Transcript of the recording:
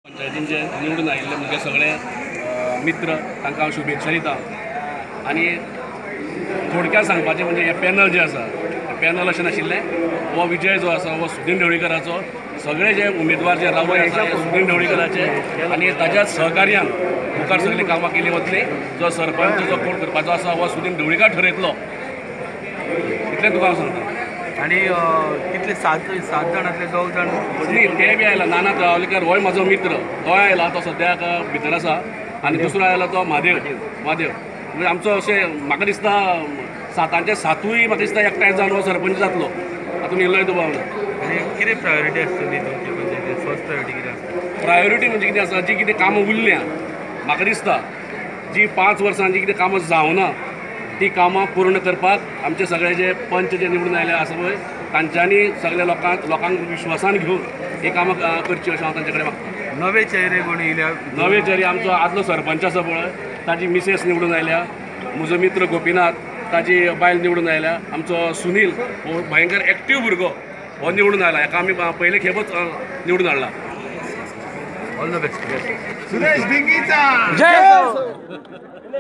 पंचायतींचे निवडून आयिल्ले म्हजे सगळे मित्र तांकां हांव शुभेच्छा दिता। आनी थोडक्यात सांगपाचें म्हणजे हे पॅनल जे आसा पॅनल अशें नाशिल्लें, हो विजय जो आसा हो सुदीन ढवळीकराचो, सगळे जे उमेदवार जे रावय आसा हे सुदीन ढवळीकराचे आनी ताच्या सहकार्यान मुखार सगळीं कामां केली वतली। जो सरपंच जो कोण करपाचो आसा हो सुदीन ढवळीकर ठरयतलो, इतलें तुका हांव सांगता। आणि कितले 7 जाणांतले 9 जाण न्ही ते बी आयला, नाना तळावलीकर होय म्हाजो मित्र, तो आयला, तो सद्याक भितर आसा। आनी दुसरो आयला तो म्हादेव म्हणजे आमचो अशें म्हाका दिसता 7चे 7य म्हाका दिसता एकठांय जावन हो सरपंच जातलो, हातून इल्लोय दुबाव ना। आणि कितें प्रायोरिटी आसतली तुमची, म्हणजे फर्स्ट प्रायोरिटी कितें आसता? प्रायोरिटी म्हणजे कितें आसा, जी कितें कामां उरल्या म्हाका दिसता जी 5 वर्सां जी कितें कामां जावना ती कामां पूर्ण करपाक आमचे सगळे जे पंच जे निवडून आयले आसा पळय तांच्यांनी सगळ्या लोकांक विश्वासान घेवन ही कामां करची अशें हांव तांचे कडेन मागता। नवे चेहरे कोण येयल्या? नवे जरी आमचो आदलो सरपंच आसा पळय ताजी मिसेस निवडून आयल्या, म्हजो मित्र गोपीनाथ ताजी बायल निवडून आयल्या, आमचो सुनील हो भयंकर एक्टीव भुरगो हो निवडून आयला, हेका आमी पयले खेपच निवडून हाडला। All the best. सुरेश भिंगीचा जय हो।